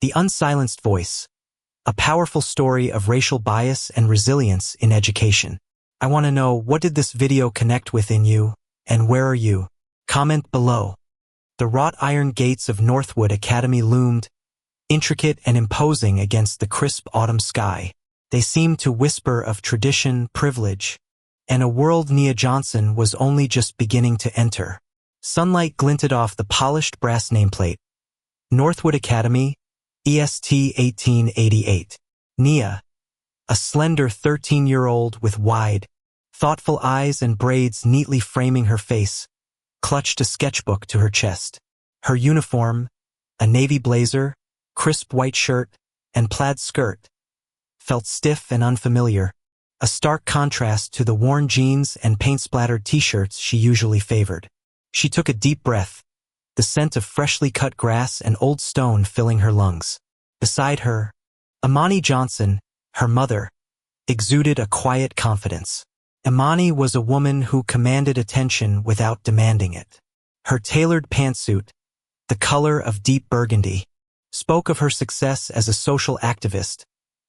The Unsilenced Voice, a powerful story of racial bias and resilience in education. I want to know, what did this video connect with in you, and where are you? Comment below. The wrought iron gates of Northwood Academy loomed, intricate and imposing against the crisp autumn sky. They seemed to whisper of tradition, privilege, and a world Nia Johnson was only just beginning to enter. Sunlight glinted off the polished brass nameplate. Northwood Academy, EST 1888. Nia, a slender 13-year-old with wide, thoughtful eyes and braids neatly framing her face, clutched a sketchbook to her chest. Her uniform, a navy blazer, crisp white shirt, and plaid skirt, felt stiff and unfamiliar, a stark contrast to the worn jeans and paint-splattered t-shirts she usually favored. She took a deep breath, the scent of freshly cut grass and old stone filling her lungs. Beside her, Nia Johnson, her mother, exuded a quiet confidence. Imani was a woman who commanded attention without demanding it. Her tailored pantsuit, the color of deep burgundy, spoke of her success as a social activist,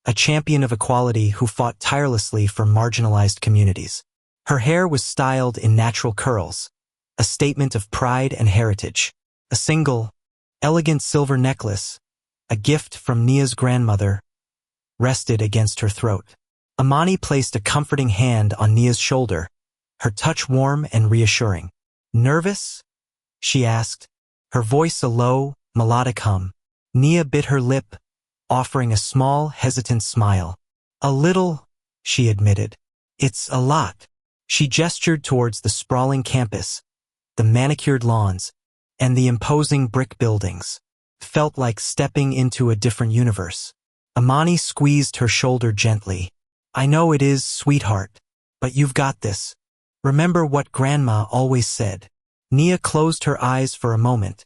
a champion of equality who fought tirelessly for marginalized communities. Her hair was styled in natural curls, a statement of pride and heritage. A single, elegant silver necklace, a gift from Nia's grandmother, rested against her throat. Imani placed a comforting hand on Nia's shoulder, her touch warm and reassuring. "Nervous?" she asked, her voice a low, melodic hum. Nia bit her lip, offering a small, hesitant smile. "A little," she admitted. "It's a lot." She gestured towards the sprawling campus, the manicured lawns, and the imposing brick buildings. Felt like stepping into a different universe. Imani squeezed her shoulder gently. "I know it is, sweetheart, but you've got this. Remember what Grandma always said." Nia closed her eyes for a moment,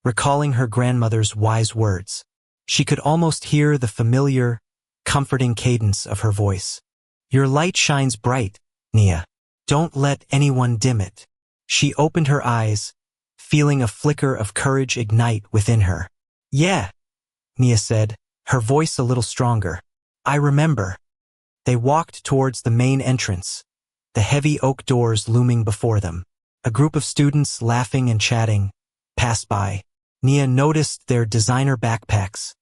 recalling her grandmother's wise words. She could almost hear the familiar, comforting cadence of her voice. "Your light shines bright, Nia. Don't let anyone dim it." She opened her eyes, feeling a flicker of courage ignite within her. "Yeah," Nia said, her voice a little stronger. "I remember." They walked towards the main entrance, the heavy oak doors looming before them. A group of students, laughing and chatting, passed by. Nia noticed their designer backpacks,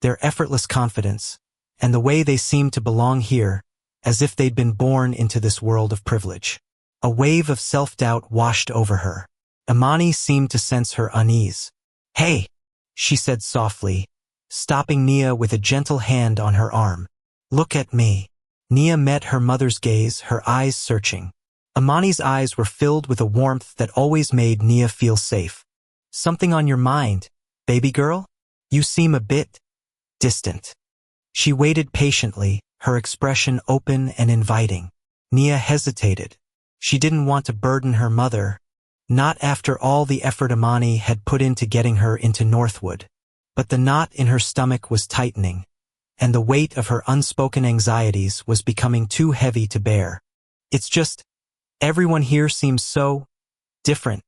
their effortless confidence, and the way they seemed to belong here, as if they'd been born into this world of privilege. A wave of self-doubt washed over her. Imani seemed to sense her unease. "Hey," she said softly, stopping Nia with a gentle hand on her arm. "Look at me." Nia met her mother's gaze, her eyes searching. Imani's eyes were filled with a warmth that always made Nia feel safe. "Something on your mind, baby girl? You seem a bit distant." She waited patiently, her expression open and inviting. Nia hesitated. She didn't want to burden her mother, not after all the effort Imani had put into getting her into Northwood. But the knot in her stomach was tightening, and the weight of her unspoken anxieties was becoming too heavy to bear. "It's just, everyone here seems so different,"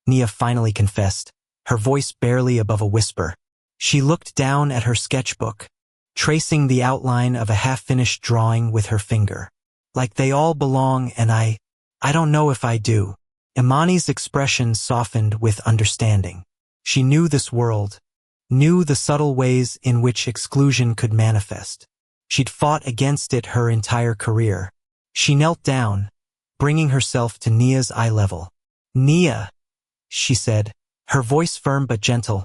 Nia finally confessed, her voice barely above a whisper. She looked down at her sketchbook, tracing the outline of a half-finished drawing with her finger. "Like they all belong, and I don't know if I do." Imani's expression softened with understanding. She knew this world, knew the subtle ways in which exclusion could manifest. She'd fought against it her entire career. She knelt down, bringing herself to Nia's eye level. "Nia," she said, her voice firm but gentle,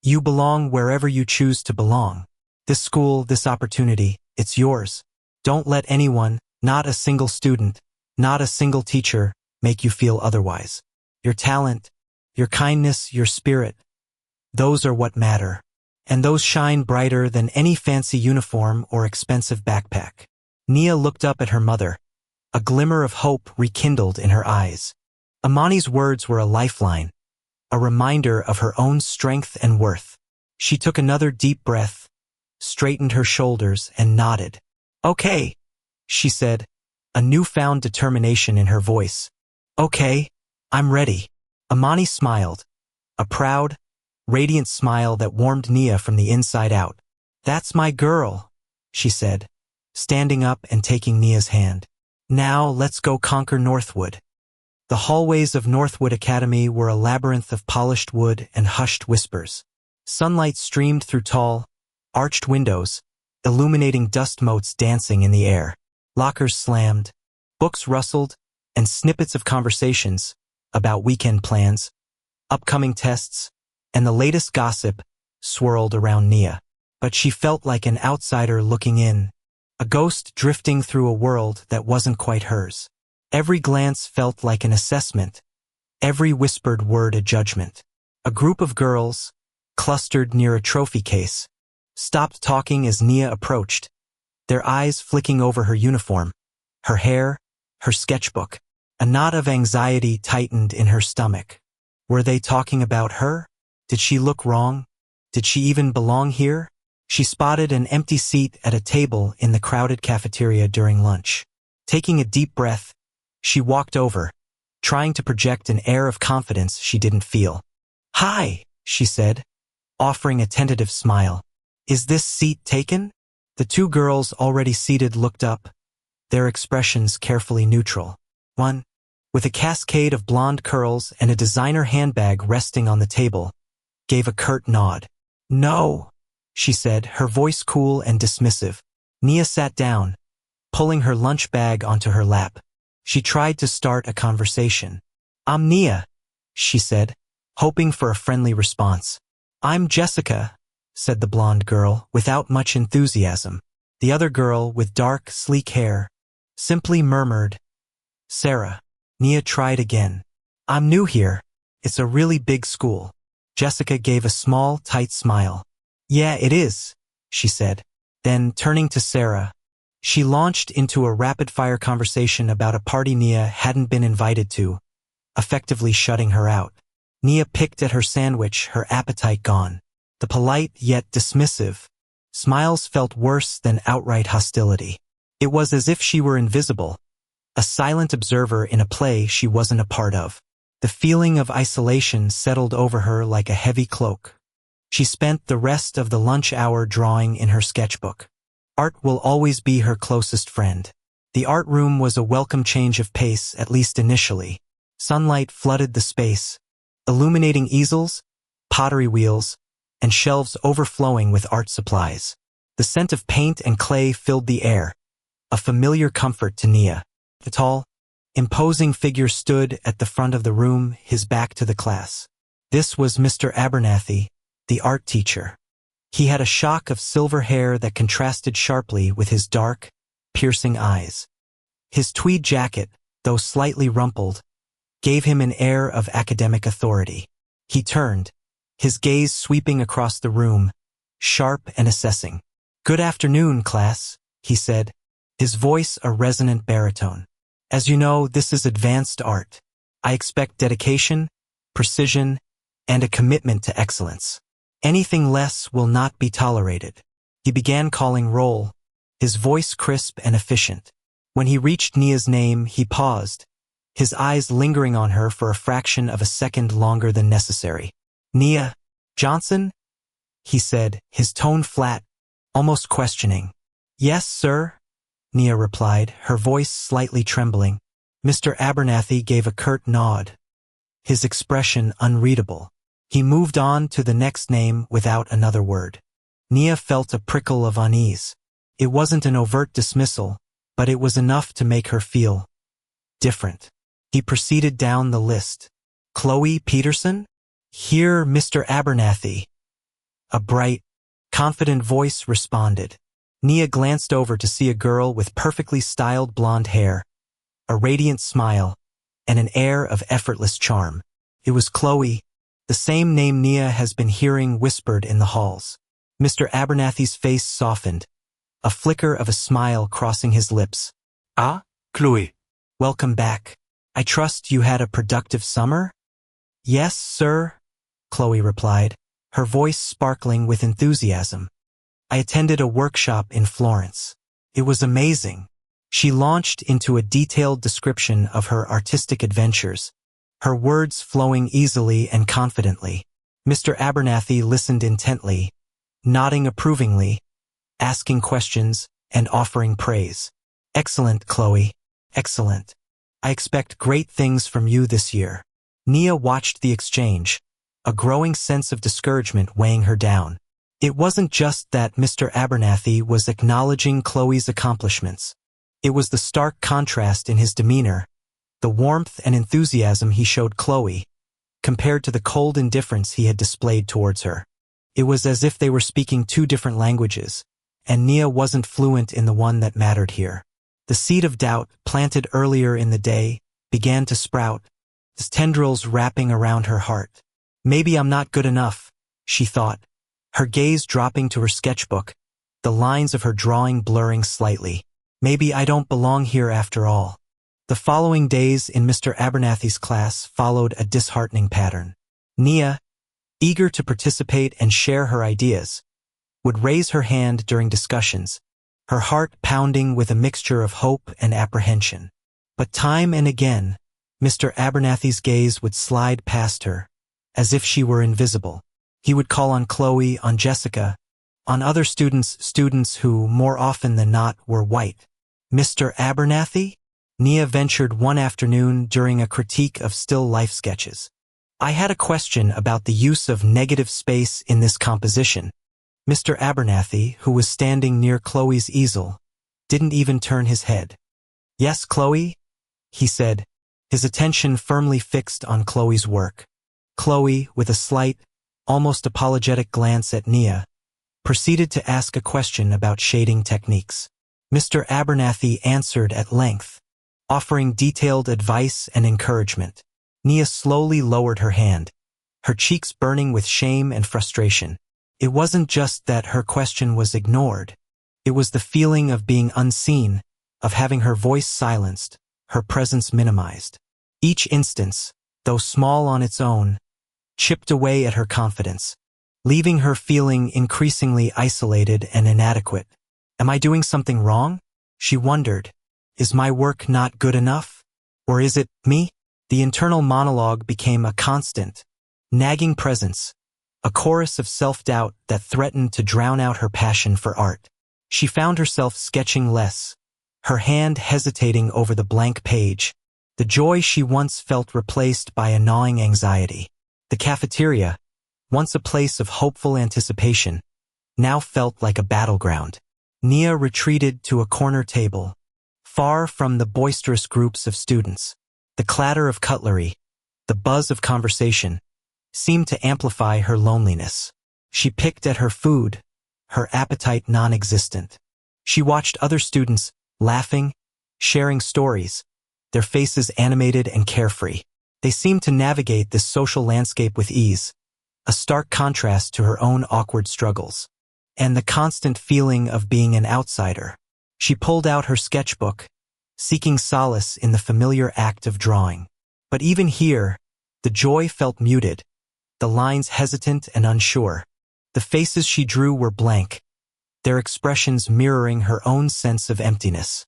"you belong wherever you choose to belong. This school, this opportunity, it's yours. Don't let anyone, not a single student, not a single teacher, make you feel otherwise. Your talent, your kindness, your spirit, those are what matter. And those shine brighter than any fancy uniform or expensive backpack." Nia looked up at her mother, a glimmer of hope rekindled in her eyes. Imani's words were a lifeline, a reminder of her own strength and worth. She took another deep breath, straightened her shoulders, and nodded. "Okay," she said, a newfound determination in her voice. "Okay, I'm ready." Imani smiled, a proud, radiant smile that warmed Nia from the inside out. "That's my girl," she said, standing up and taking Nia's hand. "Now let's go conquer Northwood." The hallways of Northwood Academy were a labyrinth of polished wood and hushed whispers. Sunlight streamed through tall, arched windows, illuminating dust motes dancing in the air. Lockers slammed, books rustled, and snippets of conversations about weekend plans, upcoming tests, and the latest gossip swirled around Nia. But she felt like an outsider looking in, a ghost drifting through a world that wasn't quite hers. Every glance felt like an assessment, every whispered word a judgment. A group of girls, clustered near a trophy case, stopped talking as Nia approached, their eyes flicking over her uniform, her hair, her sketchbook. A knot of anxiety tightened in her stomach. Were they talking about her? Did she look wrong? Did she even belong here? She spotted an empty seat at a table in the crowded cafeteria during lunch. Taking a deep breath, she walked over, trying to project an air of confidence she didn't feel. "Hi," she said, offering a tentative smile. "Is this seat taken?" The two girls already seated looked up, their expressions carefully neutral. One, with a cascade of blonde curls and a designer handbag resting on the table, gave a curt nod. "No," she said, her voice cool and dismissive. Nia sat down, pulling her lunch bag onto her lap. She tried to start a conversation. "I'm Nia," she said, hoping for a friendly response. "I'm Jessica," said the blonde girl, without much enthusiasm. The other girl, with dark, sleek hair, simply murmured, "Sarah." Nia tried again. "I'm new here. It's a really big school." Jessica gave a small, tight smile. "Yeah, it is," she said. Then, turning to Sarah, she launched into a rapid-fire conversation about a party Nia hadn't been invited to, effectively shutting her out. Nia picked at her sandwich, her appetite gone. The polite yet dismissive smiles felt worse than outright hostility. It was as if she were invisible, a silent observer in a play she wasn't a part of. The feeling of isolation settled over her like a heavy cloak. She spent the rest of the lunch hour drawing in her sketchbook. Art will always be her closest friend. The art room was a welcome change of pace, at least initially. Sunlight flooded the space, illuminating easels, pottery wheels, and shelves overflowing with art supplies. The scent of paint and clay filled the air, a familiar comfort to Nia. The tall, imposing figure stood at the front of the room, his back to the class. This was Mr. Abernathy, the art teacher. He had a shock of silver hair that contrasted sharply with his dark, piercing eyes. His tweed jacket, though slightly rumpled, gave him an air of academic authority. He turned, his gaze sweeping across the room, sharp and assessing. "Good afternoon, class," he said, his voice a resonant baritone. "As you know, this is advanced art. I expect dedication, precision, and a commitment to excellence. Anything less will not be tolerated." He began calling roll, his voice crisp and efficient. When he reached Nia's name, he paused, his eyes lingering on her for a fraction of a second longer than necessary. "Nia Johnson?" he said, his tone flat, almost questioning. "Yes, sir," Nia replied, her voice slightly trembling. Mr. Abernathy gave a curt nod, his expression unreadable. He moved on to the next name without another word. Nia felt a prickle of unease. It wasn't an overt dismissal, but it was enough to make her feel different. He proceeded down the list. "Chloe Peterson?" "Here, Mr. Abernathy." A bright, confident voice responded. Nia glanced over to see a girl with perfectly styled blonde hair, a radiant smile, and an air of effortless charm. It was Chloe, the same name Nia has been hearing whispered in the halls. Mr. Abernathy's face softened, a flicker of a smile crossing his lips. "Ah, Chloe. Welcome back. I trust you had a productive summer?" "Yes, sir," Chloe replied, her voice sparkling with enthusiasm. "I attended a workshop in Florence. It was amazing." She launched into a detailed description of her artistic adventures, her words flowing easily and confidently. Mr. Abernathy listened intently, nodding approvingly, asking questions, and offering praise. Excellent, Chloe. Excellent. I expect great things from you this year. Nia watched the exchange, a growing sense of discouragement weighing her down. It wasn't just that Mr. Abernathy was acknowledging Chloe's accomplishments. It was the stark contrast in his demeanor, the warmth and enthusiasm he showed Chloe, compared to the cold indifference he had displayed towards her. It was as if they were speaking two different languages, and Nia wasn't fluent in the one that mattered here. The seed of doubt, planted earlier in the day, began to sprout, its tendrils wrapping around her heart. Maybe I'm not good enough, she thought, her gaze dropping to her sketchbook, the lines of her drawing blurring slightly. Maybe I don't belong here after all. The following days in Mr. Abernathy's class followed a disheartening pattern. Nia, eager to participate and share her ideas, would raise her hand during discussions, her heart pounding with a mixture of hope and apprehension. But time and again, Mr. Abernathy's gaze would slide past her, as if she were invisible. He would call on Chloe, on Jessica, on other students who, more often than not, were white. Mr. Abernathy? Nia ventured one afternoon during a critique of still life sketches. I had a question about the use of negative space in this composition. Mr. Abernathy, who was standing near Chloe's easel, didn't even turn his head. Yes, Chloe? He said, his attention firmly fixed on Chloe's work. Chloe, with a slight, almost apologetic glance at Nia, proceeded to ask a question about shading techniques. Mr. Abernathy answered at length, offering detailed advice and encouragement. Nia slowly lowered her hand, her cheeks burning with shame and frustration. It wasn't just that her question was ignored. It was the feeling of being unseen, of having her voice silenced, her presence minimized. Each instance, though small on its own, chipped away at her confidence, leaving her feeling increasingly isolated and inadequate. Am I doing something wrong? She wondered. Is my work not good enough? Or is it me? The internal monologue became a constant, nagging presence, a chorus of self-doubt that threatened to drown out her passion for art. She found herself sketching less, her hand hesitating over the blank page, the joy she once felt replaced by a gnawing anxiety. The cafeteria, once a place of hopeful anticipation, now felt like a battleground. Nia retreated to a corner table, far from the boisterous groups of students. The clatter of cutlery, the buzz of conversation, seemed to amplify her loneliness. She picked at her food, her appetite non-existent. She watched other students, laughing, sharing stories, their faces animated and carefree. They seemed to navigate this social landscape with ease, a stark contrast to her own awkward struggles, and the constant feeling of being an outsider. She pulled out her sketchbook, seeking solace in the familiar act of drawing. But even here, the joy felt muted, the lines hesitant and unsure. The faces she drew were blank, their expressions mirroring her own sense of emptiness.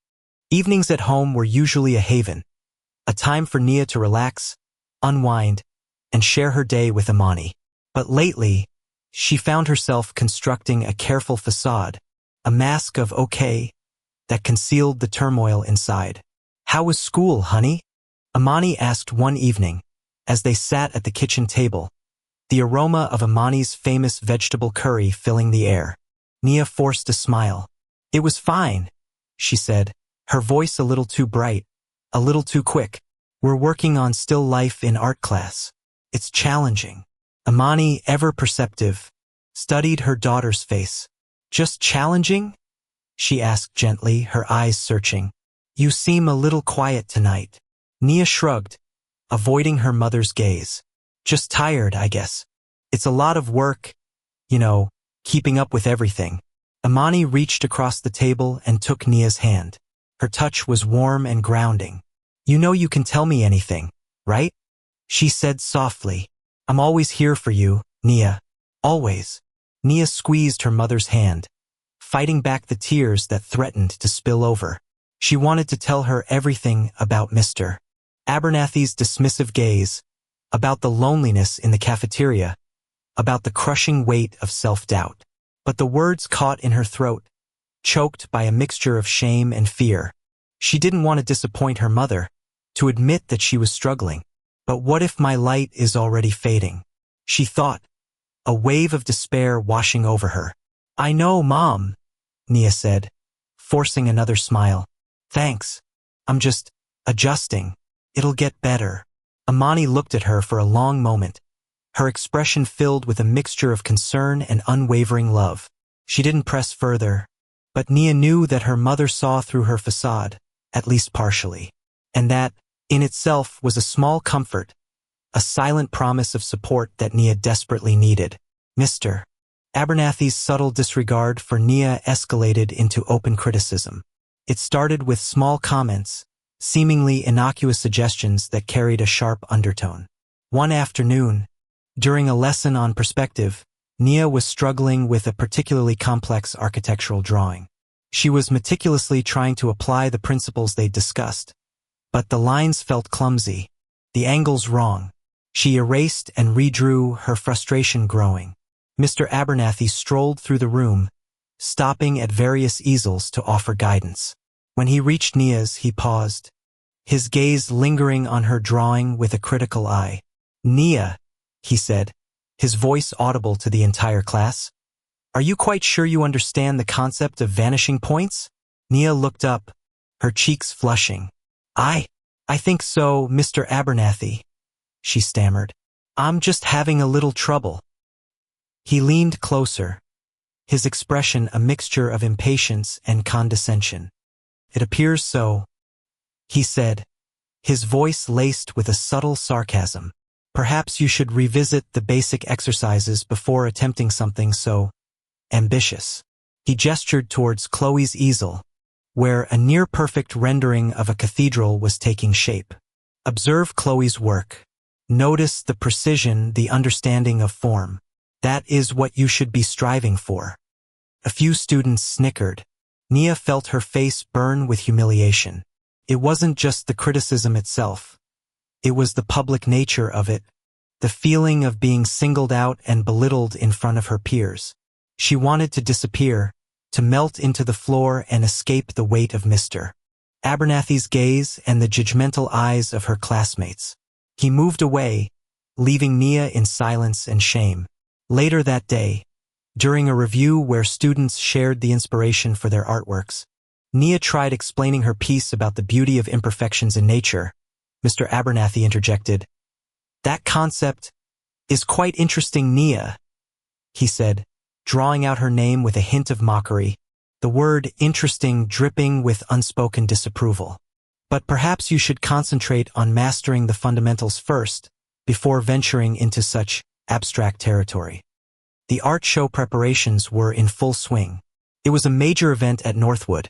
Evenings at home were usually a haven, a time for Nia to relax, unwind, and share her day with Imani. But lately, she found herself constructing a careful facade, a mask of okay, that concealed the turmoil inside. How was school, honey? Imani asked one evening, as they sat at the kitchen table, the aroma of Imani's famous vegetable curry filling the air. Nia forced a smile. It was fine, she said, her voice a little too bright, a little too quick. We're working on still life in art class. It's challenging. Imani, ever perceptive, studied her daughter's face. Just challenging? She asked gently, her eyes searching. You seem a little quiet tonight. Nia shrugged, avoiding her mother's gaze. Just tired, I guess. It's a lot of work, keeping up with everything. Imani reached across the table and took Nia's hand. Her touch was warm and grounding. You know you can tell me anything, right? She said softly. I'm always here for you, Nia. Always. Nia squeezed her mother's hand, fighting back the tears that threatened to spill over. She wanted to tell her everything about Mr. Abernathy's dismissive gaze, about the loneliness in the cafeteria, about the crushing weight of self-doubt. But the words caught in her throat, choked by a mixture of shame and fear. She didn't want to disappoint her mother, to admit that she was struggling. But what if my light is already fading? She thought, a wave of despair washing over her. I know, Mom, Nia said, forcing another smile. Thanks. I'm just adjusting. It'll get better. Imani looked at her for a long moment, her expression filled with a mixture of concern and unwavering love. She didn't press further, but Nia knew that her mother saw through her facade, at least partially. And that, in itself, was a small comfort, a silent promise of support that Nia desperately needed. Mr. Abernathy's subtle disregard for Nia escalated into open criticism. It started with small comments, seemingly innocuous suggestions that carried a sharp undertone. One afternoon, during a lesson on perspective, Nia was struggling with a particularly complex architectural drawing. She was meticulously trying to apply the principles they'd discussed, but the lines felt clumsy, the angles wrong. She erased and redrew, her frustration growing. Mr. Abernathy strolled through the room, stopping at various easels to offer guidance. When he reached Nia's, he paused, his gaze lingering on her drawing with a critical eye. Nia, he said, his voice audible to the entire class. Are you quite sure you understand the concept of vanishing points? Nia looked up, her cheeks flushing. I think so, Mr. Abernathy, she stammered. I'm just having a little trouble. He leaned closer, his expression a mixture of impatience and condescension. It appears so, he said, his voice laced with a subtle sarcasm. Perhaps you should revisit the basic exercises before attempting something so ambitious. He gestured towards Chloe's easel, where a near-perfect rendering of a cathedral was taking shape. Observe Chloe's work. Notice the precision, the understanding of form. That is what you should be striving for. A few students snickered. Nia felt her face burn with humiliation. It wasn't just the criticism itself. It was the public nature of it, the feeling of being singled out and belittled in front of her peers. She wanted to disappear, to melt into the floor and escape the weight of Mr. Abernathy's gaze and the judgmental eyes of her classmates. He moved away, leaving Nia in silence and shame. Later that day, during a review where students shared the inspiration for their artworks, Nia tried explaining her piece about the beauty of imperfections in nature. Mr. Abernathy interjected. That concept is quite interesting, Nia, he said, drawing out her name with a hint of mockery, the word interesting dripping with unspoken disapproval. But perhaps you should concentrate on mastering the fundamentals first, before venturing into such abstract territory. The art show preparations were in full swing. It was a major event at Northwood,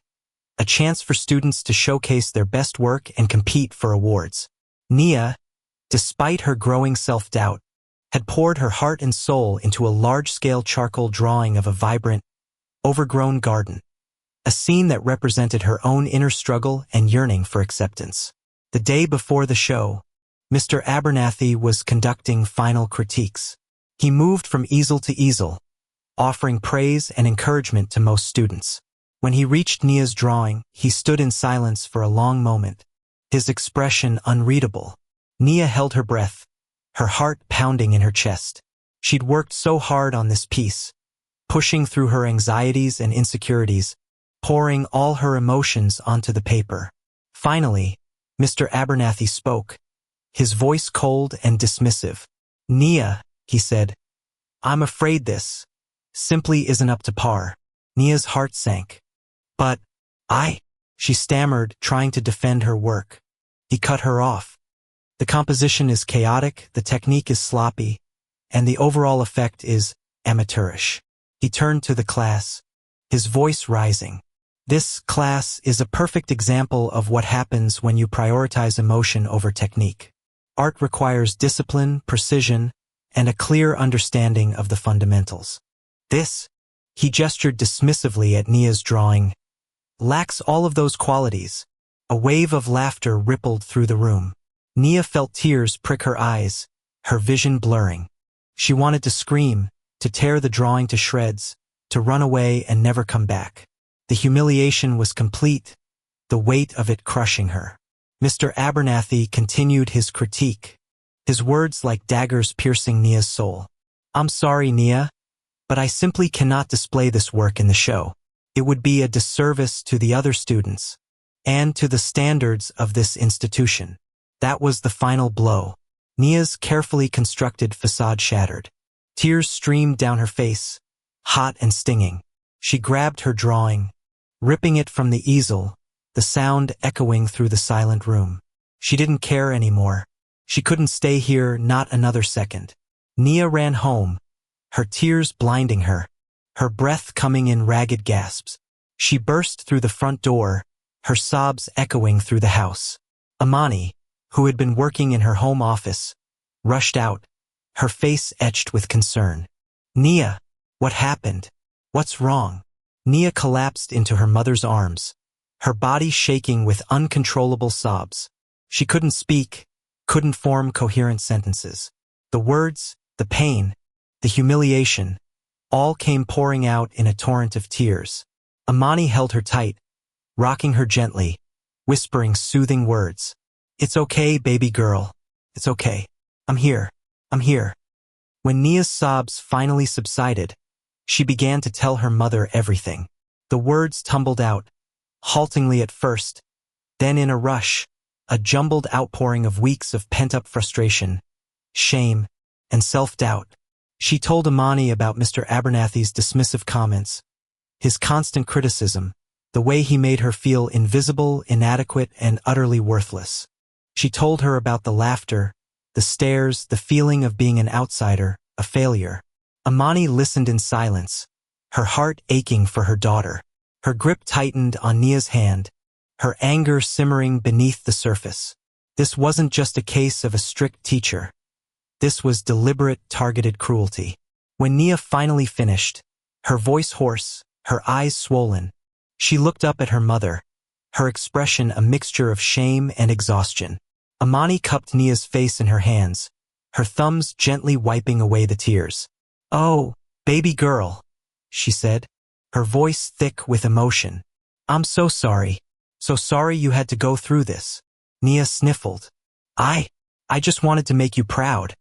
a chance for students to showcase their best work and compete for awards. Nia, despite her growing self-doubt, had poured her heart and soul into a large-scale charcoal drawing of a vibrant, overgrown garden, a scene that represented her own inner struggle and yearning for acceptance. The day before the show, Mr. Abernathy was conducting final critiques. He moved from easel to easel, offering praise and encouragement to most students. When he reached Nia's drawing, he stood in silence for a long moment, his expression unreadable. Nia held her breath, her heart pounding in her chest. She'd worked so hard on this piece, pushing through her anxieties and insecurities, pouring all her emotions onto the paper. Finally, Mr. Abernathy spoke, his voice cold and dismissive. Nia, he said, I'm afraid this simply isn't up to par. Nia's heart sank. But she stammered, trying to defend her work. He cut her off. The composition is chaotic, the technique is sloppy, and the overall effect is amateurish. He turned to the class, his voice rising. This class is a perfect example of what happens when you prioritize emotion over technique. Art requires discipline, precision, and a clear understanding of the fundamentals. This, he gestured dismissively at Nia's drawing, lacks all of those qualities. A wave of laughter rippled through the room. Nia felt tears prick her eyes, her vision blurring. She wanted to scream, to tear the drawing to shreds, to run away and never come back. The humiliation was complete, the weight of it crushing her. Mr. Abernathy continued his critique, his words like daggers piercing Nia's soul. "I'm sorry, Nia, but I simply cannot display this work in the show. It would be a disservice to the other students, and to the standards of this institution." That was the final blow. Nia's carefully constructed facade shattered. Tears streamed down her face, hot and stinging. She grabbed her drawing, ripping it from the easel, the sound echoing through the silent room. She didn't care anymore. She couldn't stay here not another second. Nia ran home, her tears blinding her, her breath coming in ragged gasps. She burst through the front door, her sobs echoing through the house. Imani, who had been working in her home office, rushed out, her face etched with concern. "Nia, what happened? What's wrong?" Nia collapsed into her mother's arms, her body shaking with uncontrollable sobs. She couldn't speak, couldn't form coherent sentences. The words, the pain, the humiliation, all came pouring out in a torrent of tears. Imani held her tight, rocking her gently, whispering soothing words. "It's okay, baby girl. It's okay. I'm here. I'm here." When Nia's sobs finally subsided, she began to tell her mother everything. The words tumbled out, haltingly at first, then in a rush, a jumbled outpouring of weeks of pent-up frustration, shame, and self-doubt. She told Imani about Mr. Abernathy's dismissive comments, his constant criticism, the way he made her feel invisible, inadequate, and utterly worthless. She told her about the laughter, the stares, the feeling of being an outsider, a failure. Imani listened in silence, her heart aching for her daughter. Her grip tightened on Nia's hand, her anger simmering beneath the surface. This wasn't just a case of a strict teacher. This was deliberate, targeted cruelty. When Nia finally finished, her voice hoarse, her eyes swollen, she looked up at her mother, her expression a mixture of shame and exhaustion. Imani cupped Nia's face in her hands, her thumbs gently wiping away the tears. "Oh, baby girl," she said, her voice thick with emotion. "I'm so sorry you had to go through this." Nia sniffled. I just wanted to make you proud,"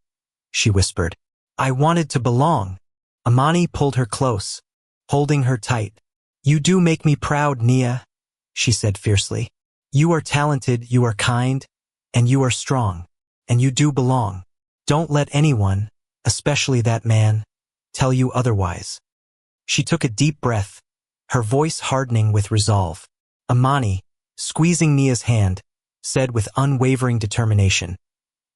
she whispered. "I wanted to belong." Imani pulled her close, holding her tight. "You do make me proud, Nia," she said fiercely. "You are talented, you are kind, and you are strong, and you do belong. Don't let anyone, especially that man, tell you otherwise." She took a deep breath, her voice hardening with resolve. Imani, squeezing Nia's hand, said with unwavering determination,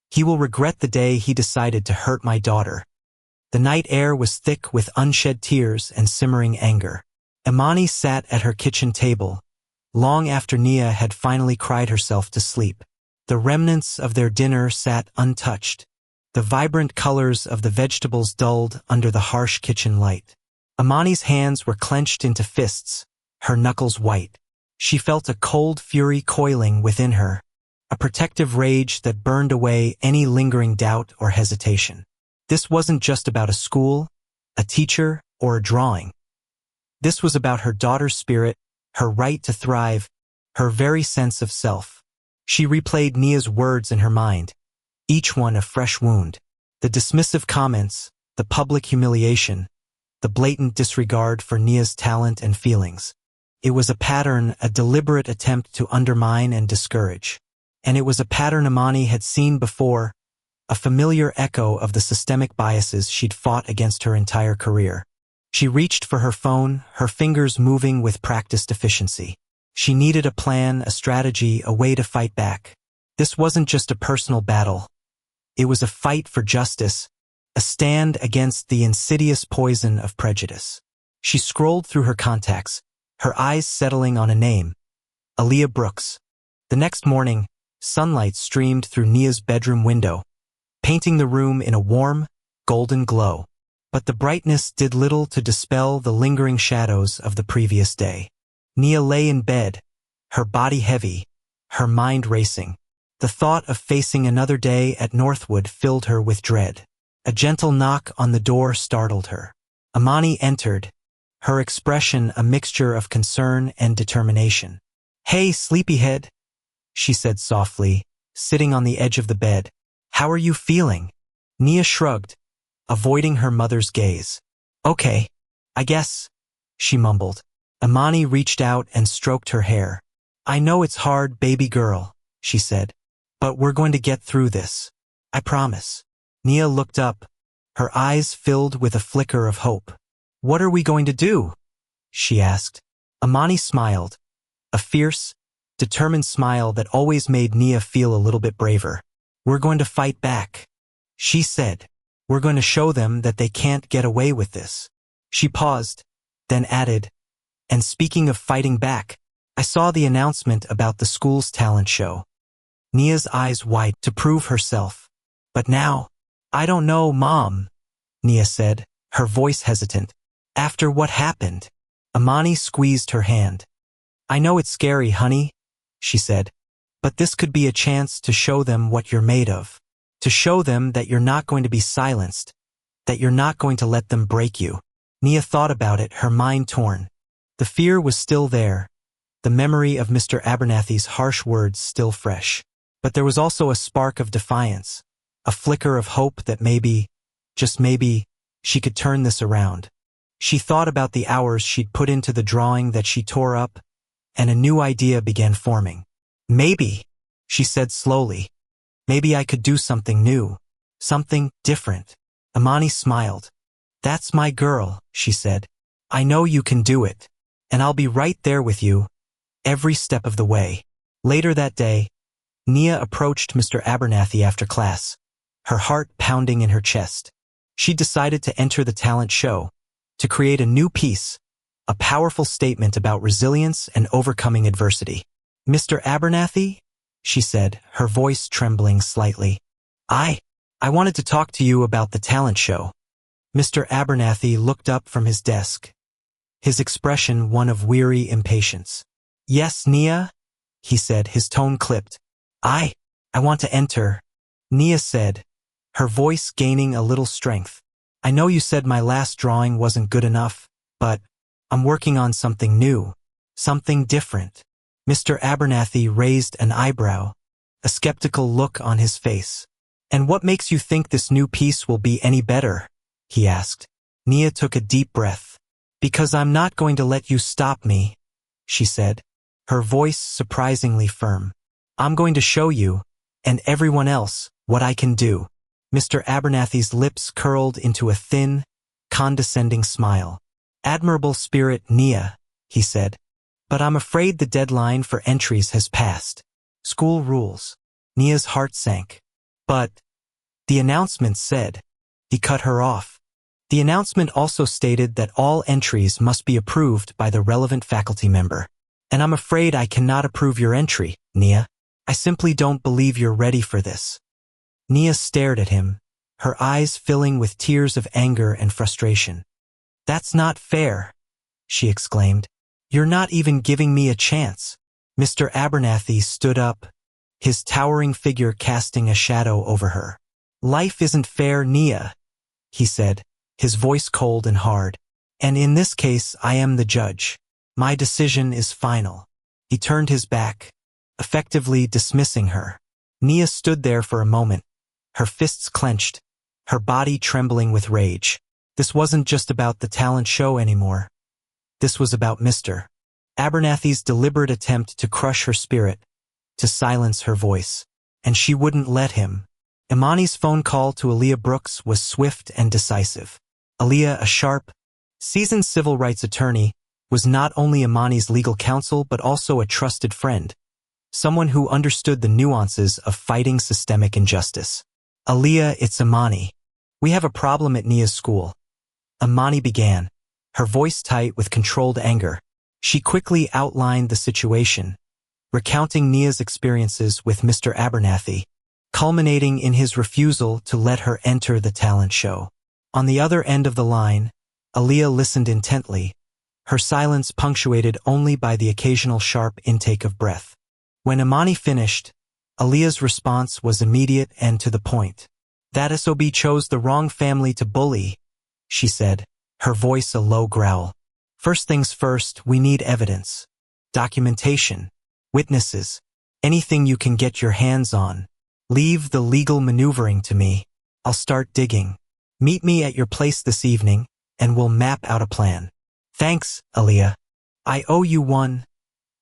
"He will regret the day he decided to hurt my daughter." The night air was thick with unshed tears and simmering anger. Imani sat at her kitchen table, long after Nia had finally cried herself to sleep. The remnants of their dinner sat untouched, the vibrant colors of the vegetables dulled under the harsh kitchen light. Imani's hands were clenched into fists, her knuckles white. She felt a cold fury coiling within her, a protective rage that burned away any lingering doubt or hesitation. This wasn't just about a school, a teacher, or a drawing. This was about her daughter's spirit, her right to thrive, her very sense of self. She replayed Nia's words in her mind, each one a fresh wound. The dismissive comments, the public humiliation, the blatant disregard for Nia's talent and feelings. It was a pattern, a deliberate attempt to undermine and discourage. And it was a pattern Imani had seen before, a familiar echo of the systemic biases she'd fought against her entire career. She reached for her phone, her fingers moving with practiced efficiency. She needed a plan, a strategy, a way to fight back. This wasn't just a personal battle. It was a fight for justice, a stand against the insidious poison of prejudice. She scrolled through her contacts, her eyes settling on a name, Aaliyah Brooks. The next morning, sunlight streamed through Nia's bedroom window, painting the room in a warm, golden glow. But the brightness did little to dispel the lingering shadows of the previous day. Nia lay in bed, her body heavy, her mind racing. The thought of facing another day at Northwood filled her with dread. A gentle knock on the door startled her. Imani entered, her expression a mixture of concern and determination. "Hey, sleepyhead," she said softly, sitting on the edge of the bed. "How are you feeling?" Nia shrugged, avoiding her mother's gaze. "Okay, I guess," she mumbled. Imani reached out and stroked her hair. "I know it's hard, baby girl," she said, "but we're going to get through this. I promise." Nia looked up, her eyes filled with a flicker of hope. "What are we going to do?" she asked. Imani smiled, a fierce, determined smile that always made Nia feel a little bit braver. "We're going to fight back," she said. "We're going to show them that they can't get away with this." She paused, then added, "And speaking of fighting back, I saw the announcement about the school's talent show." Nia's eyes widened to prove herself. "But now, I don't know, Mom," Nia said, her voice hesitant. "After what happened?" Imani squeezed her hand. "I know it's scary, honey," she said, "but this could be a chance to show them what you're made of. To show them that you're not going to be silenced, that you're not going to let them break you." Nia thought about it, her mind torn. The fear was still there, the memory of Mr. Abernathy's harsh words still fresh. But there was also a spark of defiance, a flicker of hope that maybe, just maybe, she could turn this around. She thought about the hours she'd put into the drawing that she tore up, and a new idea began forming. "Maybe," she said slowly, "maybe I could do something new, something different." Imani smiled. "That's my girl," she said. "I know you can do it, and I'll be right there with you, every step of the way." Later that day, Nia approached Mr. Abernathy after class, her heart pounding in her chest. She decided to enter the talent show, to create a new piece, a powerful statement about resilience and overcoming adversity. "Mr. Abernathy," she said, her voice trembling slightly, I wanted to talk to you about the talent show." Mr. Abernathy looked up from his desk, his expression one of weary impatience. "Yes, Nia," he said, his tone clipped. I want to enter," Nia said, her voice gaining a little strength. "I know you said my last drawing wasn't good enough, but I'm working on something new, something different." Mr. Abernathy raised an eyebrow, a skeptical look on his face. "And what makes you think this new piece will be any better?" he asked. Nia took a deep breath. "Because I'm not going to let you stop me," she said, her voice surprisingly firm. "I'm going to show you, and everyone else, what I can do." Mr. Abernathy's lips curled into a thin, condescending smile. "Admirable spirit, Nia," he said, "but I'm afraid the deadline for entries has passed. School rules." Nia's heart sank. "But," the announcement said. He cut her off. The announcement also stated that all entries must be approved by the relevant faculty member. "And I'm afraid I cannot approve your entry, Nia. I simply don't believe you're ready for this." Nia stared at him, her eyes filling with tears of anger and frustration. "That's not fair," she exclaimed. "You're not even giving me a chance." Mr. Abernathy stood up, his towering figure casting a shadow over her. "Life isn't fair, Nia," he said, his voice cold and hard. "And in this case, I am the judge. My decision is final." He turned his back, effectively dismissing her. Nia stood there for a moment, her fists clenched, her body trembling with rage. This wasn't just about the talent show anymore. This was about Mr. Abernathy's deliberate attempt to crush her spirit, to silence her voice. And she wouldn't let him. Imani's phone call to Aaliyah Brooks was swift and decisive. Aaliyah, a sharp, seasoned civil rights attorney, was not only Imani's legal counsel but also a trusted friend, someone who understood the nuances of fighting systemic injustice. "Aaliyah, it's Imani. We have a problem at Nia's school," Imani began, her voice tight with controlled anger. She quickly outlined the situation, recounting Nia's experiences with Mr. Abernathy, culminating in his refusal to let her enter the talent show. On the other end of the line, Aaliyah listened intently, her silence punctuated only by the occasional sharp intake of breath. When Imani finished, Aaliyah's response was immediate and to the point. That SOB chose the wrong family to bully, she said, her voice a low growl. First things first, we need evidence. Documentation. Witnesses. Anything you can get your hands on. Leave the legal maneuvering to me. I'll start digging. Meet me at your place this evening, and we'll map out a plan. Thanks, Aaliyah. I owe you one,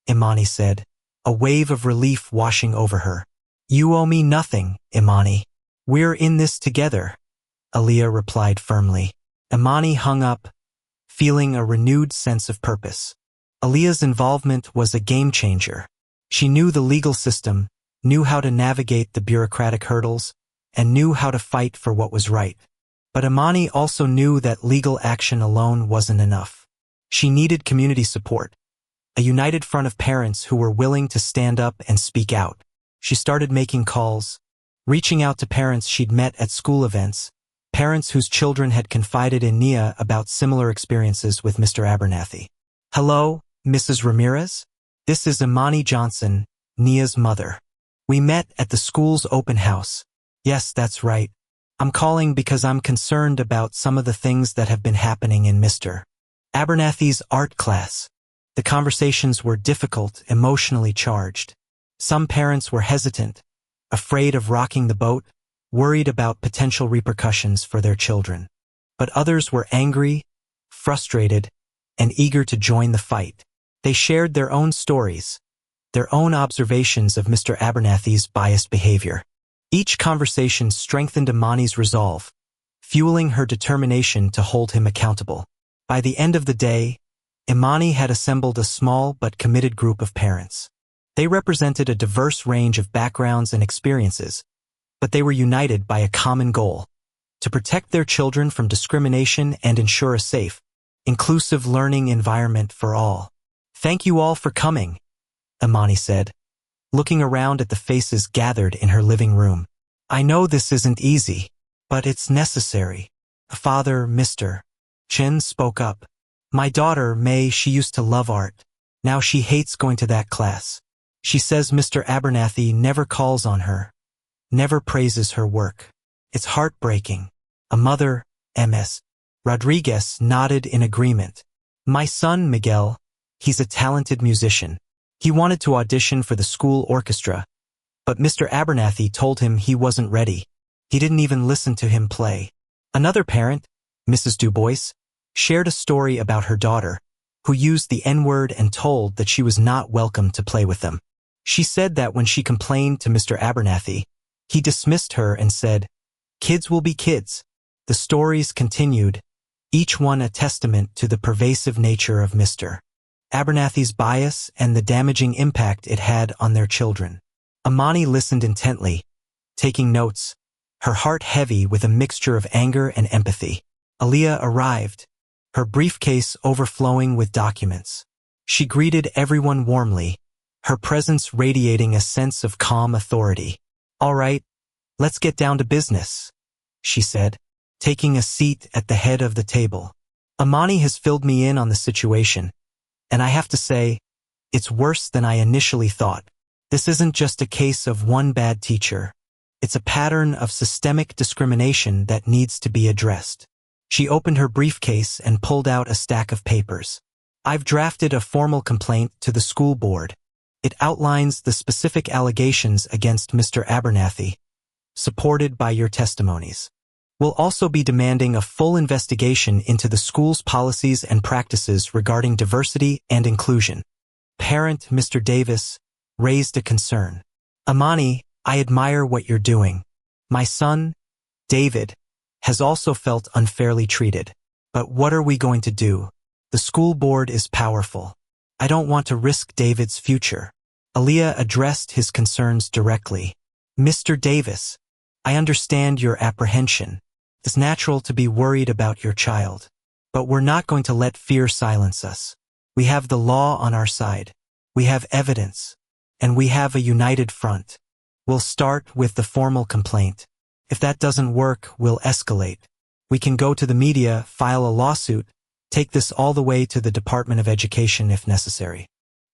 Imani said, a wave of relief washing over her. You owe me nothing, Imani. We're in this together, Aaliyah replied firmly. Imani hung up, feeling a renewed sense of purpose. Aaliyah's involvement was a game changer. She knew the legal system, knew how to navigate the bureaucratic hurdles, and knew how to fight for what was right. But Imani also knew that legal action alone wasn't enough. She needed community support, a united front of parents who were willing to stand up and speak out. She started making calls, reaching out to parents she'd met at school events, parents whose children had confided in Nia about similar experiences with Mr. Abernathy. Hello, Mrs. Ramirez? This is Nia Johnson, Nia's mother. We met at the school's open house. Yes, that's right. I'm calling because I'm concerned about some of the things that have been happening in Mr. Abernathy's art class. The conversations were difficult, emotionally charged. Some parents were hesitant, afraid of rocking the boat, worried about potential repercussions for their children. But others were angry, frustrated, and eager to join the fight. They shared their own stories, their own observations of Mr. Abernathy's biased behavior. Each conversation strengthened Imani's resolve, fueling her determination to hold him accountable. By the end of the day, Imani had assembled a small but committed group of parents. They represented a diverse range of backgrounds and experiences, but they were united by a common goal: to protect their children from discrimination and ensure a safe, inclusive learning environment for all. Thank you all for coming, Imani said, looking around at the faces gathered in her living room. I know this isn't easy, but it's necessary. Father, Mr. Chen spoke up. My daughter, May, she used to love art. Now she hates going to that class. She says Mr. Abernathy never calls on her, never praises her work. It's heartbreaking. A mother, Ms. Rodriguez, nodded in agreement. My son, Miguel, he's a talented musician. He wanted to audition for the school orchestra, but Mr. Abernathy told him he wasn't ready. He didn't even listen to him play. Another parent, Mrs. Dubois, shared a story about her daughter, who used the N-word and told that she was not welcome to play with them. She said that when she complained to Mr. Abernathy, he dismissed her and said, "Kids will be kids." The stories continued, each one a testament to the pervasive nature of Mr. Abernathy's bias and the damaging impact it had on their children. Imani listened intently, taking notes, her heart heavy with a mixture of anger and empathy. Aaliyah arrived, her briefcase overflowing with documents. She greeted everyone warmly, her presence radiating a sense of calm authority. All right, let's get down to business, she said, taking a seat at the head of the table. Imani has filled me in on the situation, and I have to say, it's worse than I initially thought. This isn't just a case of one bad teacher. It's a pattern of systemic discrimination that needs to be addressed. She opened her briefcase and pulled out a stack of papers. I've drafted a formal complaint to the school board. It outlines the specific allegations against Mr. Abernathy, supported by your testimonies. We'll also be demanding a full investigation into the school's policies and practices regarding diversity and inclusion. Parent Mr. Davis raised a concern. Imani, I admire what you're doing. My son, David, has also felt unfairly treated. But what are we going to do? The school board is powerful. I don't want to risk David's future. Aaliyah addressed his concerns directly. Mr. Davis, I understand your apprehension. It's natural to be worried about your child. But we're not going to let fear silence us. We have the law on our side. We have evidence. And we have a united front. We'll start with the formal complaint. If that doesn't work, we'll escalate. We can go to the media, file a lawsuit, take this all the way to the Department of Education if necessary.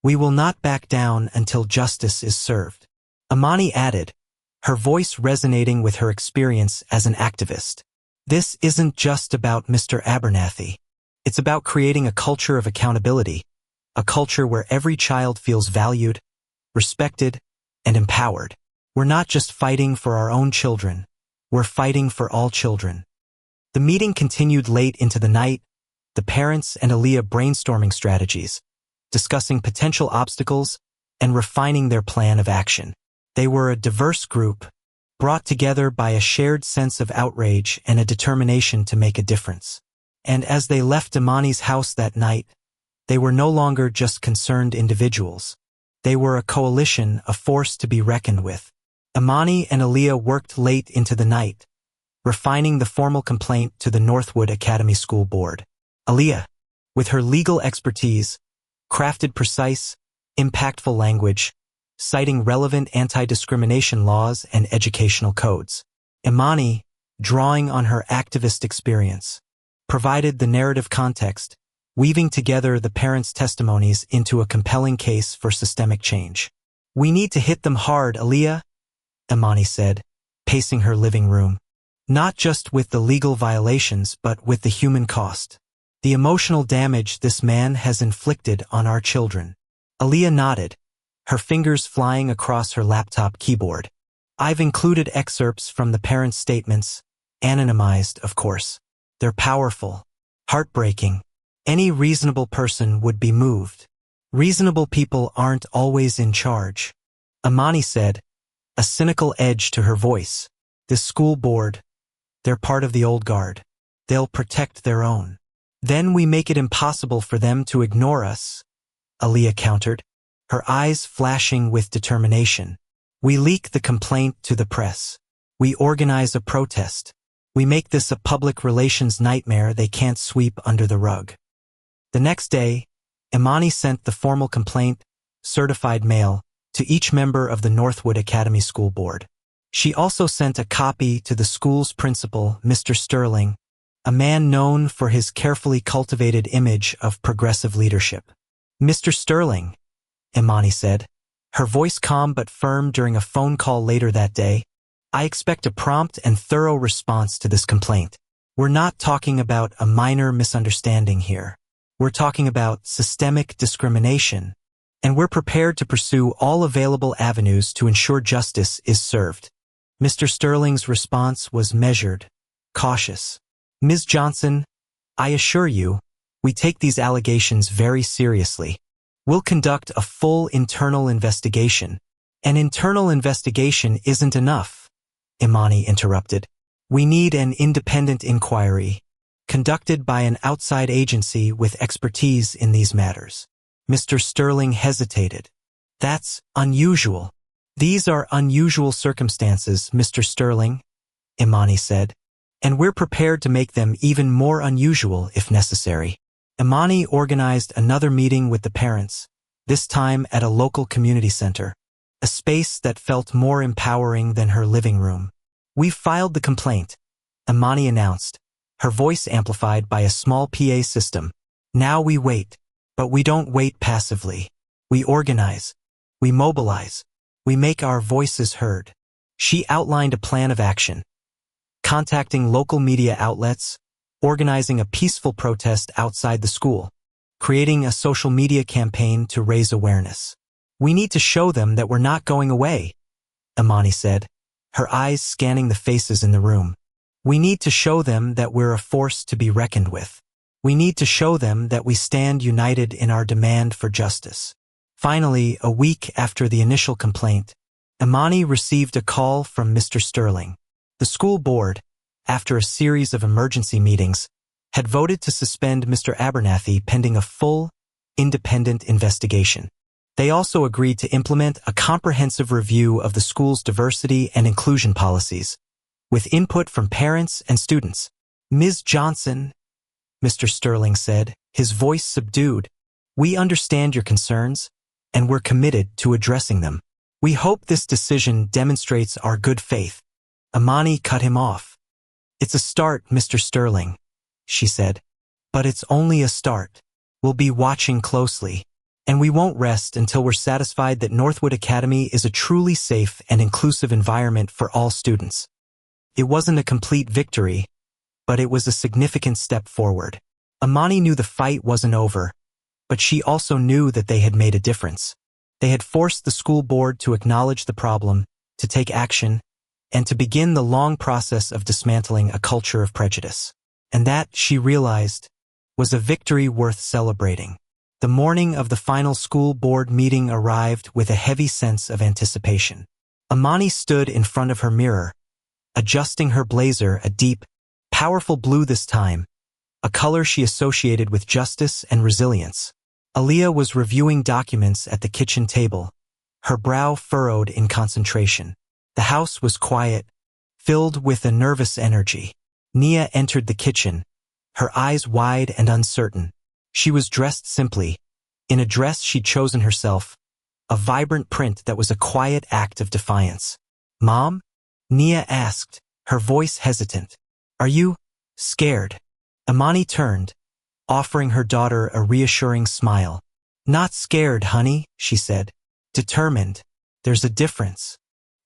We will not back down until justice is served. Imani added, her voice resonating with her experience as an activist. This isn't just about Mr. Abernathy. It's about creating a culture of accountability, a culture where every child feels valued, respected, and empowered. We're not just fighting for our own children, we're fighting for all children. The meeting continued late into the night, the parents and Aaliyah brainstorming strategies, discussing potential obstacles, and refining their plan of action. They were a diverse group, brought together by a shared sense of outrage and a determination to make a difference. And as they left Imani's house that night, they were no longer just concerned individuals. They were a coalition, a force to be reckoned with. Imani and Aaliyah worked late into the night, refining the formal complaint to the Northwood Academy School Board. Aaliyah, with her legal expertise, crafted precise, impactful language, citing relevant anti-discrimination laws and educational codes. Imani, drawing on her activist experience, provided the narrative context, weaving together the parents' testimonies into a compelling case for systemic change. "We need to hit them hard, Aaliyah," Imani said, pacing her living room. "Not just with the legal violations, but with the human cost. The emotional damage this man has inflicted on our children." Aaliyah nodded, her fingers flying across her laptop keyboard. "I've included excerpts from the parents' statements, anonymized, of course. They're powerful, heartbreaking. Any reasonable person would be moved. Reasonable people aren't always in charge," Imani said, a cynical edge to her voice. "This school board, they're part of the old guard. They'll protect their own. Then we make it impossible for them to ignore us," Aaliyah countered, her eyes flashing with determination. "We leak the complaint to the press. We organize a protest. We make this a public relations nightmare they can't sweep under the rug." The next day, Imani sent the formal complaint, certified mail, to each member of the Northwood Academy School Board. She also sent a copy to the school's principal, Mr. Sterling, a man known for his carefully cultivated image of progressive leadership. "Mr. Sterling," Imani said, her voice calm but firm during a phone call later that day, "I expect a prompt and thorough response to this complaint. We're not talking about a minor misunderstanding here. We're talking about systemic discrimination, and we're prepared to pursue all available avenues to ensure justice is served." Mr. Sterling's response was measured, cautious. "Ms. Johnson, I assure you, we take these allegations very seriously. We'll conduct a full internal investigation." "An internal investigation isn't enough," Imani interrupted. "We need an independent inquiry, conducted by an outside agency with expertise in these matters." Mr. Sterling hesitated. "That's unusual." "These are unusual circumstances, Mr. Sterling," Imani said, "and we're prepared to make them even more unusual if necessary." Imani organized another meeting with the parents, this time at a local community center, a space that felt more empowering than her living room. "We've filed the complaint," Imani announced, her voice amplified by a small PA system. "Now we wait. But we don't wait passively. We organize. We mobilize. We make our voices heard." She outlined a plan of action, contacting local media outlets, organizing a peaceful protest outside the school, creating a social media campaign to raise awareness. "We need to show them that we're not going away," Imani said, her eyes scanning the faces in the room. "We need to show them that we're a force to be reckoned with. We need to show them that we stand united in our demand for justice." Finally, a week after the initial complaint, Imani received a call from Mr. Sterling. The school board, after a series of emergency meetings, had voted to suspend Mr. Abernathy pending a full, independent investigation. They also agreed to implement a comprehensive review of the school's diversity and inclusion policies, with input from parents and students. "Ms. Johnson," Mr. Sterling said, his voice subdued, "we understand your concerns, and we're committed to addressing them. We hope this decision demonstrates our good faith." Imani cut him off. "It's a start, Mr. Sterling," she said, "but it's only a start. We'll be watching closely." And we won't rest until we're satisfied that Northwood Academy is a truly safe and inclusive environment for all students. It wasn't a complete victory, but it was a significant step forward. Imani knew the fight wasn't over, but she also knew that they had made a difference. They had forced the school board to acknowledge the problem, to take action, and to begin the long process of dismantling a culture of prejudice. And that, she realized, was a victory worth celebrating. The morning of the final school board meeting arrived with a heavy sense of anticipation. Imani stood in front of her mirror, adjusting her blazer, a deep, powerful blue this time, a color she associated with justice and resilience. Aaliyah was reviewing documents at the kitchen table, her brow furrowed in concentration. The house was quiet, filled with a nervous energy. Nia entered the kitchen, her eyes wide and uncertain. She was dressed simply, in a dress she'd chosen herself, a vibrant print that was a quiet act of defiance. "Mom?" Nia asked, her voice hesitant. "Are you scared?" Imani turned, offering her daughter a reassuring smile. "Not scared, honey," she said. "Determined. There's a difference."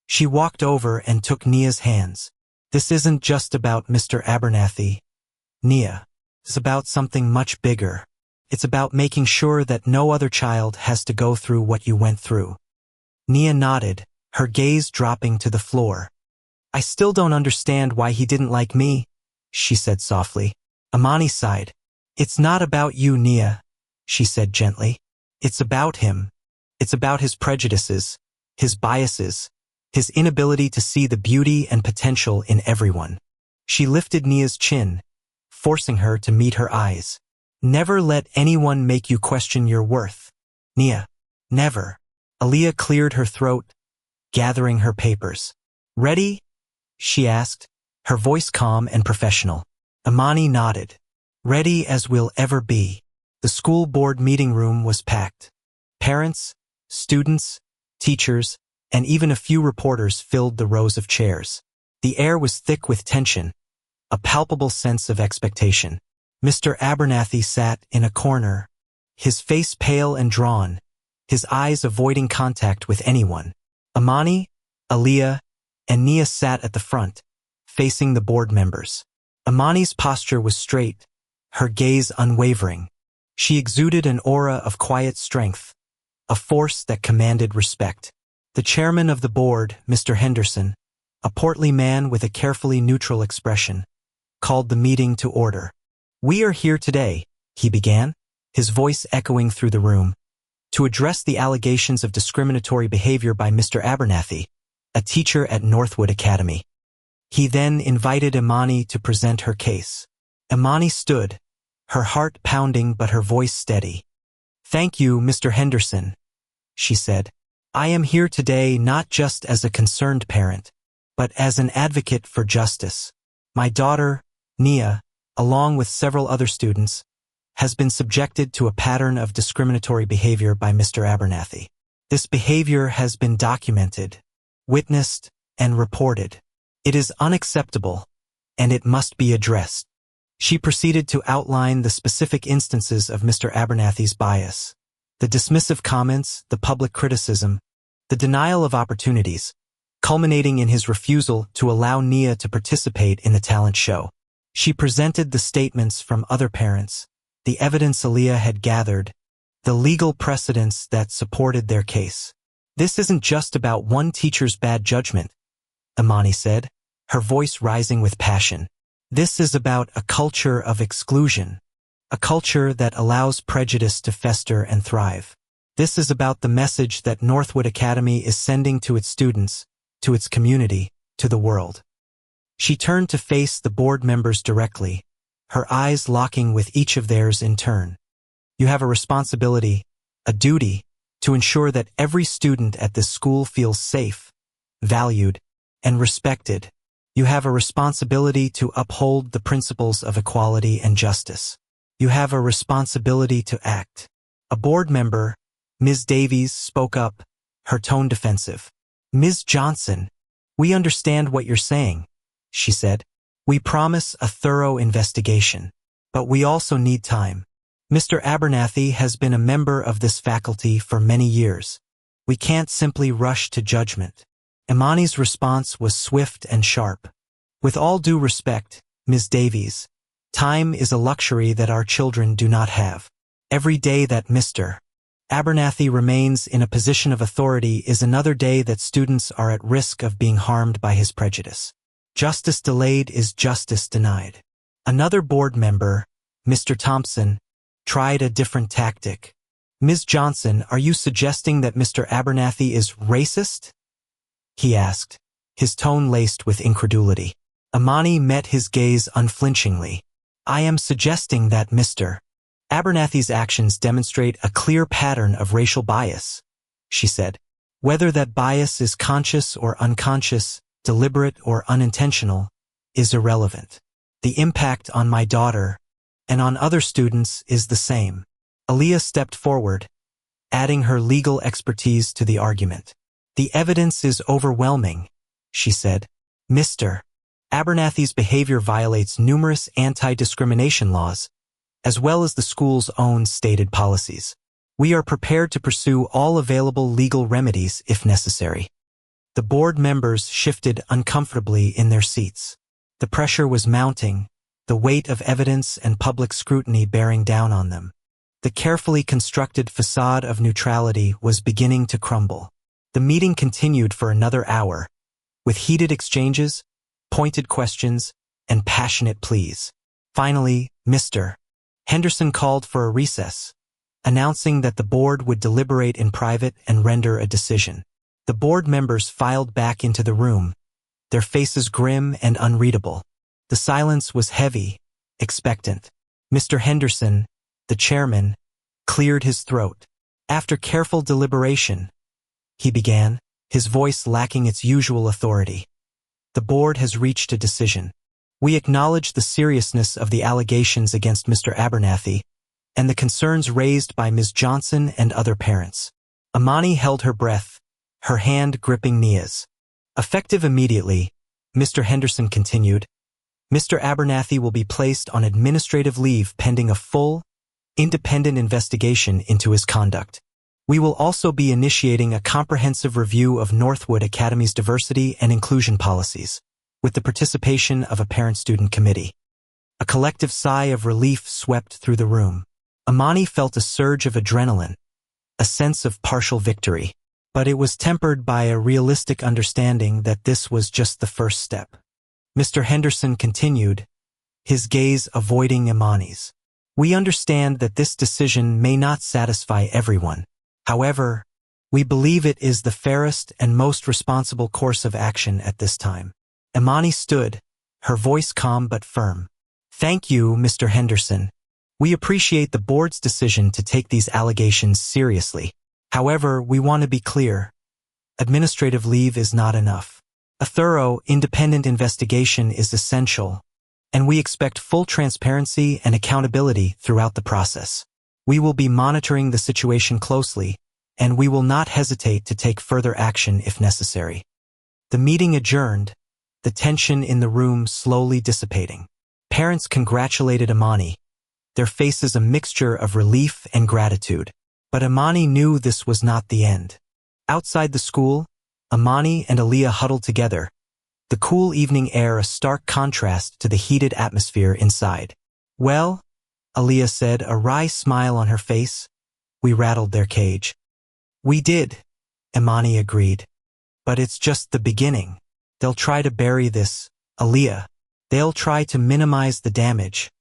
She walked over and took Nia's hands. "This isn't just about Mr. Abernathy, Nia. It's about something much bigger. It's about making sure that no other child has to go through what you went through." Nia nodded, her gaze dropping to the floor. "I still don't understand why he didn't like me," she said softly. Imani sighed. "It's not about you, Nia," she said gently. "It's about him. It's about his prejudices, his biases, his inability to see the beauty and potential in everyone." She lifted Nia's chin, forcing her to meet her eyes. "Never let anyone make you question your worth, Nia. Never." Aaliyah cleared her throat, gathering her papers. "Ready?" she asked, her voice calm and professional. Imani nodded. "Ready as we'll ever be." The school board meeting room was packed. Parents, students, teachers, and even a few reporters filled the rows of chairs. The air was thick with tension, a palpable sense of expectation. Mr. Abernathy sat in a corner, his face pale and drawn, his eyes avoiding contact with anyone. Imani, Aaliyah, and Nia sat at the front, facing the board members. Imani's posture was straight, her gaze unwavering. She exuded an aura of quiet strength, a force that commanded respect. The chairman of the board, Mr. Henderson, a portly man with a carefully neutral expression, called the meeting to order. "We are here today," he began, his voice echoing through the room, "to address the allegations of discriminatory behavior by Mr. Abernathy, a teacher at Northwood Academy." He then invited Imani to present her case. Imani stood, her heart pounding but her voice steady. "Thank you, Mr. Henderson," she said. "I am here today not just as a concerned parent, but as an advocate for justice. My daughter, Nia, along with several other students, has been subjected to a pattern of discriminatory behavior by Mr. Abernathy. This behavior has been documented, witnessed, and reported. It is unacceptable, and it must be addressed." She proceeded to outline the specific instances of Mr. Abernathy's bias, the dismissive comments, the public criticism, the denial of opportunities, culminating in his refusal to allow Nia to participate in the talent show. She presented the statements from other parents, the evidence Aaliyah had gathered, the legal precedents that supported their case. "This isn't just about one teacher's bad judgment," Imani said, her voice rising with passion. "This is about a culture of exclusion, a culture that allows prejudice to fester and thrive. This is about the message that Northwood Academy is sending to its students, to its community, to the world." She turned to face the board members directly, her eyes locking with each of theirs in turn. "You have a responsibility, a duty, to ensure that every student at this school feels safe, valued, and respected. You have a responsibility to uphold the principles of equality and justice. You have a responsibility to act." A board member, Ms. Davies, spoke up, her tone defensive. "Ms. Johnson, we understand what you're saying," she said. "We promise a thorough investigation, but we also need time. Mr. Abernathy has been a member of this faculty for many years. We can't simply rush to judgment. Imani's response was swift and sharp. With all due respect, Ms. Davies, time is a luxury that our children do not have. Every day that Mr. Abernathy remains in a position of authority is another day that students are at risk of being harmed by his prejudice. Justice delayed is justice denied. Another board member, Mr. Thompson, tried a different tactic. Ms. Johnson, are you suggesting that Mr. Abernathy is racist? He asked, his tone laced with incredulity. Imani met his gaze unflinchingly. I am suggesting that Mr. Abernathy's actions demonstrate a clear pattern of racial bias, she said. Whether that bias is conscious or unconscious, deliberate or unintentional, is irrelevant. The impact on my daughter and on other students is the same. Aaliyah stepped forward, adding her legal expertise to the argument. The evidence is overwhelming, she said. Mr. Abernathy's behavior violates numerous anti-discrimination laws, as well as the school's own stated policies. We are prepared to pursue all available legal remedies if necessary. The board members shifted uncomfortably in their seats. The pressure was mounting, the weight of evidence and public scrutiny bearing down on them. The carefully constructed facade of neutrality was beginning to crumble. The meeting continued for another hour, with heated exchanges, pointed questions, and passionate pleas. Finally, Mr. Henderson called for a recess, announcing that the board would deliberate in private and render a decision. The board members filed back into the room, their faces grim and unreadable. The silence was heavy, expectant. Mr. Henderson, the chairman, cleared his throat. After careful deliberation, he began, his voice lacking its usual authority. The board has reached a decision. We acknowledge the seriousness of the allegations against Mr. Abernathy and the concerns raised by Ms. Johnson and other parents. Imani held her breath, her hand gripping Nia's. Effective immediately, Mr. Henderson continued, Mr. Abernathy will be placed on administrative leave pending a full, independent investigation into his conduct. We will also be initiating a comprehensive review of Northwood Academy's diversity and inclusion policies, with the participation of a parent-student committee. A collective sigh of relief swept through the room. Imani felt a surge of adrenaline, a sense of partial victory, but it was tempered by a realistic understanding that this was just the first step. Mr. Henderson continued, his gaze avoiding Imani's. We understand that this decision may not satisfy everyone. However, we believe it is the fairest and most responsible course of action at this time. Imani stood, her voice calm but firm. Thank you, Mr. Henderson. We appreciate the board's decision to take these allegations seriously. However, we want to be clear. Administrative leave is not enough. A thorough, independent investigation is essential, and we expect full transparency and accountability throughout the process. We will be monitoring the situation closely, and we will not hesitate to take further action if necessary. The meeting adjourned, the tension in the room slowly dissipating. Parents congratulated Imani, their faces a mixture of relief and gratitude. But Imani knew this was not the end. Outside the school, Imani and Aaliyah huddled together, the cool evening air a stark contrast to the heated atmosphere inside. Well, Aaliyah said, a wry smile on her face, we rattled their cage. We did, Imani agreed. But it's just the beginning. They'll try to bury this, Aaliyah. They'll try to minimize the damage,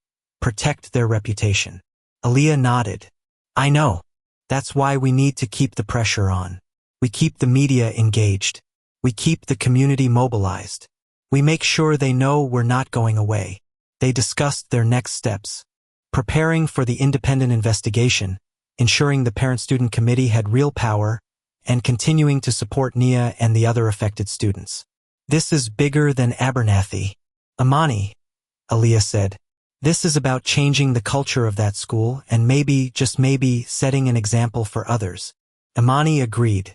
protect their reputation. Aaliyah nodded. I know. That's why we need to keep the pressure on. We keep the media engaged. We keep the community mobilized. We make sure they know we're not going away. They discussed their next steps, preparing for the independent investigation, ensuring the parent-student committee had real power, and continuing to support Nia and the other affected students. This is bigger than Abernathy. Imani, Aaliyah said. This is about changing the culture of that school and maybe, just maybe, setting an example for others. Imani agreed.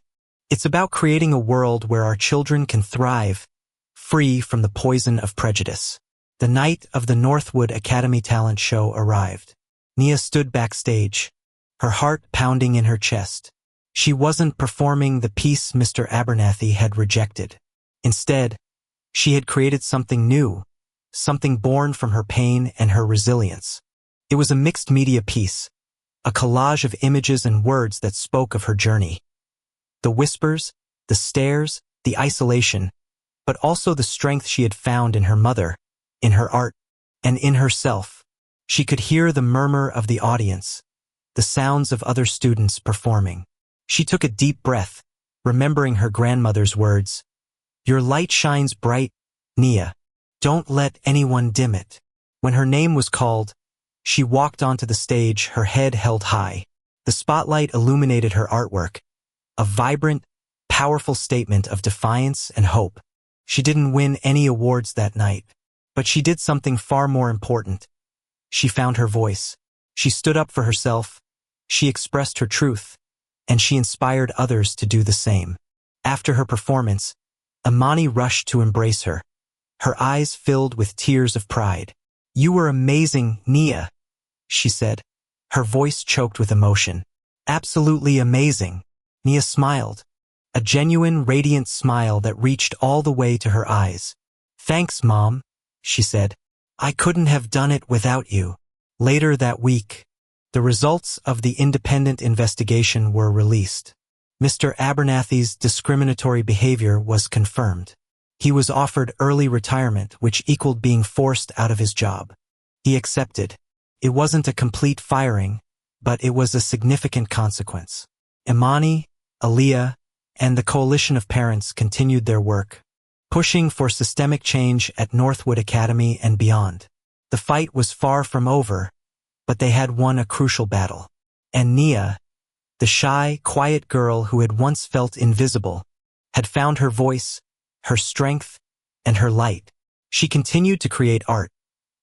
It's about creating a world where our children can thrive, free from the poison of prejudice. The night of the Northwood Academy talent show arrived. Nia stood backstage, her heart pounding in her chest. She wasn't performing the piece Mr. Abernathy had rejected. Instead, she had created something new, something born from her pain and her resilience. It was a mixed media piece, a collage of images and words that spoke of her journey. The whispers, the stares, the isolation, but also the strength she had found in her mother, in her art, and in herself. She could hear the murmur of the audience, the sounds of other students performing. She took a deep breath, remembering her grandmother's words, "Your light shines bright, Nia. Don't let anyone dim it." When her name was called, she walked onto the stage, her head held high. The spotlight illuminated her artwork, a vibrant, powerful statement of defiance and hope. She didn't win any awards that night, but she did something far more important. She found her voice. She stood up for herself, she expressed her truth, and she inspired others to do the same. After her performance, Imani rushed to embrace her, her eyes filled with tears of pride. "You were amazing, Nia," she said, her voice choked with emotion. "Absolutely amazing." Nia smiled, a genuine, radiant smile that reached all the way to her eyes. "Thanks, Mom," she said. "I couldn't have done it without you." Later that week, the results of the independent investigation were released. Mr. Abernathy's discriminatory behavior was confirmed. He was offered early retirement, which equaled being forced out of his job. He accepted. It wasn't a complete firing, but it was a significant consequence. Imani, Aaliyah, and the coalition of parents continued their work, pushing for systemic change at Northwood Academy and beyond. The fight was far from over, but they had won a crucial battle. And Nia, the shy, quiet girl who had once felt invisible, had found her voice, her strength, and her light. She continued to create art,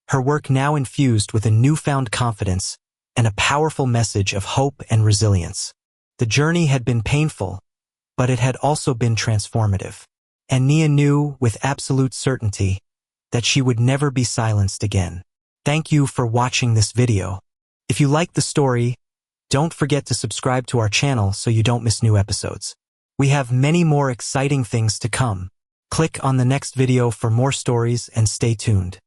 her work now infused with a newfound confidence and a powerful message of hope and resilience. The journey had been painful, but it had also been transformative. And Nia knew with absolute certainty that she would never be silenced again. Thank you for watching this video. If you liked the story, don't forget to subscribe to our channel so you don't miss new episodes. We have many more exciting things to come. Click on the next video for more stories and stay tuned.